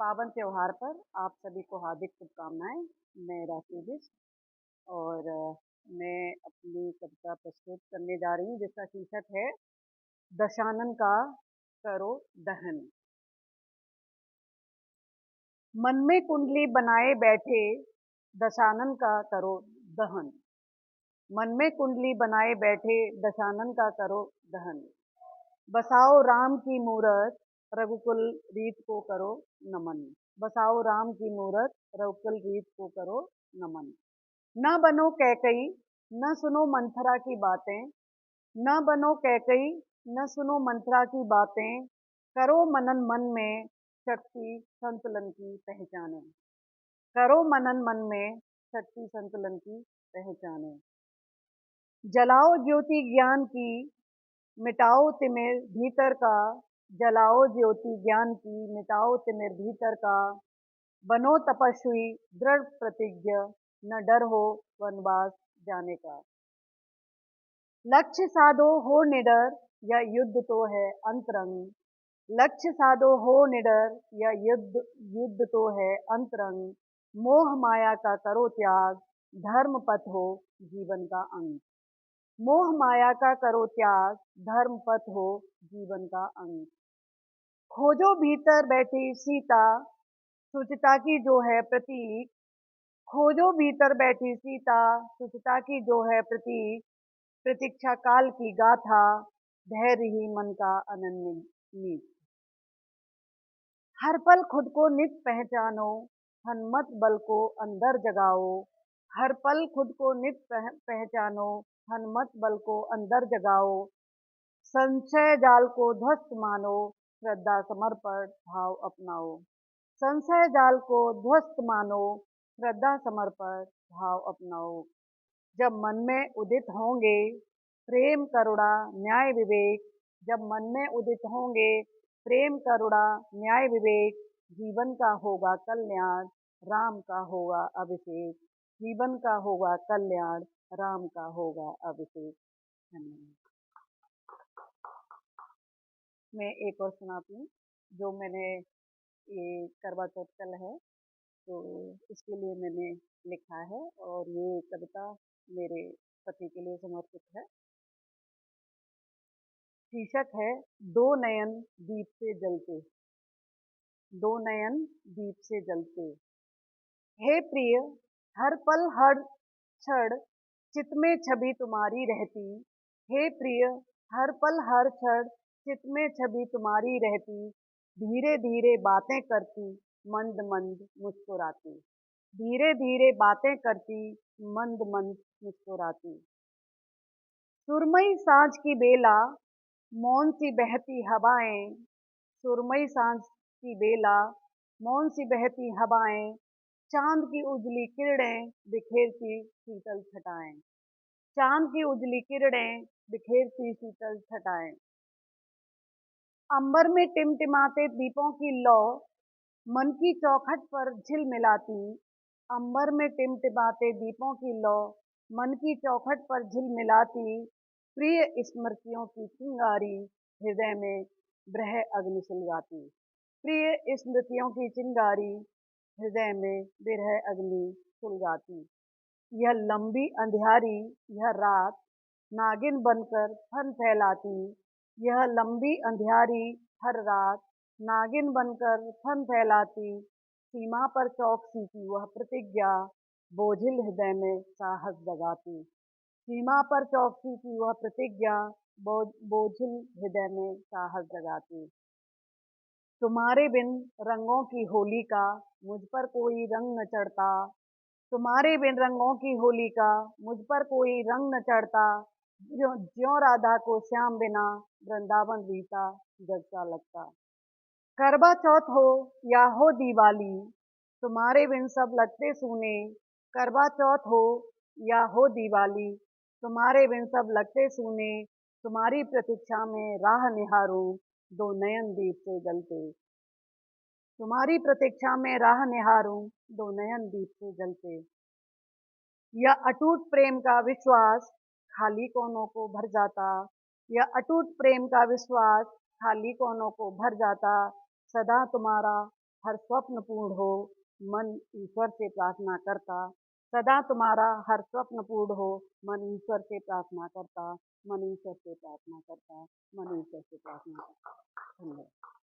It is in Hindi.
पावन त्योहार पर आप सभी को हार्दिक शुभकामनाएं। मैं राशि बिष्ट और मैं अपनी कविता प्रस्तुत करने जा रही हूँ जिसका शीर्षक है दशानन का करो दहन। मन में कुंडली बनाए बैठे दशानन का करो दहन। मन में कुंडली बनाए बैठे दशानन का करो दहन। बसाओ राम की मूरत रघुकुल रीत को करो नमन। बसाओ राम की मूरत रघुकुल रीत को करो नमन। न बनो कैकई न सुनो मंथरा की बातें। न बनो कैकई न सुनो मंथरा की बातें। करो मनन मन में शक्ति संतुलन की पहचाने। करो मनन मन में शक्ति संतुलन की पहचाने। जलाओ ज्योति ज्ञान की मिटाओ तिमिर भीतर का। जलाओ ज्योति ज्ञान की मिटाओ तिमिर भीतर का। बनो तपस्वी दृढ़ प्रतिज्ञ न डर हो वनवास जाने का। लक्ष्य साधो हो निडर या युद्ध तो है अंतरंग। लक्ष्य साधो हो निडर या युद्ध तो है अंतरंग। मोह माया का करो त्याग धर्म पथ हो जीवन का अंग। मोह माया का करो त्याग धर्म पथ हो जीवन का अंग। खोजो भीतर बैठी सीता सुचिता की जो है प्रतीक। खोजो भीतर बैठी सीता सुचिता की जो है प्रतीक। प्रतीक्षा काल की गाथा धैर्य ही मन का अनन्य नीत। हर पल खुद को नित पहचानो हनुमत बल को अंदर जगाओ। हर पल खुद को नित पहचानो हनुमत बल को अंदर जगाओ। संशय जाल को ध्वस्त मानो श्रद्धा समर्पण भाव अपनाओ। संशय जाल को ध्वस्त मानो श्रद्धा समर्पण भाव अपनाओ। जब मन में उदित होंगे प्रेम करुणा न्याय विवेक। जब मन में उदित होंगे प्रेम करुणा न्याय विवेक। जीवन का होगा कल्याण राम का होगा अभिषेक। जीवन का होगा कल्याण राम का होगा अभिषेक। धन्यवाद। मैं एक और सुनाती हूँ जो मैंने ये करवा चौथ कल है तो इसके लिए मैंने लिखा है और ये कविता मेरे पति के लिए समर्पित है। शीर्षक है दो नयन दीप से जलते। दो नयन दीप से जलते। हे प्रिय हर पल हर क्षण चित में छवि तुम्हारी रहती। हे प्रिय हर पल हर क्षण चित में छवि तुम्हारी रहती। धीरे धीरे बातें करती मंद मंद मुस्कुराती। धीरे धीरे बातें करती मंद मंद मुस्कुराती। सुरमई साँझ की बेला मौन सी बहती हवाएं। सुरमई साँझ की बेला मौन सी बहती हवाएं। चांद की उजली किरणें बिखेरती शीतल छटाएं। चांद की उजली किरणें बिखेरती शीतल छटाएं। अंबर में टिमटिमाते दीपों की लौ मन की चौखट पर झिलमिलाती। अंबर में टिमटिमाते दीपों की लौ मन की चौखट पर झिलमिलाती। प्रिय स्मृतियों की चिंगारी हृदय में ब्रह अग्नि सुलगाती। प्रिय स्मृतियों की चिंगारी हृदय में बिरह अग्नि सुलगाती। यह लंबी अंधियारी यह रात नागिन बनकर फन फैलाती। यह लंबी अंधियारी हर रात नागिन बनकर फन फैलाती। सीमा पर चौकसी की वह प्रतिज्ञा बोझिल हृदय में साहस जगाती। सीमा पर चौकसी की वह प्रतिज्ञा बोझिल हृदय में साहस जगाती। तुम्हारे बिन रंगों की होली का मुझ पर कोई रंग न चढ़ता। तुम्हारे बिन रंगों की होली का मुझ पर कोई रंग न चढ़ता। ज्यों राधा को श्याम बिना वृंदावन रीता जग सा लगता। करवा चौथ हो या हो दिवाली तुम्हारे बिन सब लगते सूने। करवा चौथ हो या हो दिवाली तुम्हारे बिन सब लगते सूने। तुम्हारी प्रतीक्षा में राह निहारूं दो नयन दीप से जलते। तुम्हारी प्रतीक्षा में राह निहारूं दो नयन दीप से जलते। यह अटूट प्रेम का विश्वास खाली कोनों को भर जाता। यह अटूट प्रेम का विश्वास खाली कोनों को भर जाता। सदा तुम्हारा हर स्वप्न पूर्ण हो, मन ईश्वर से प्रार्थना करता। सदा तुम्हारा हर स्वप्न पूर्ण हो, मन ईश्वर से प्रार्थना करता, मन ईश्वर से प्रार्थना करता, मन ईश्वर से प्रार्थना करता। धन्यवाद।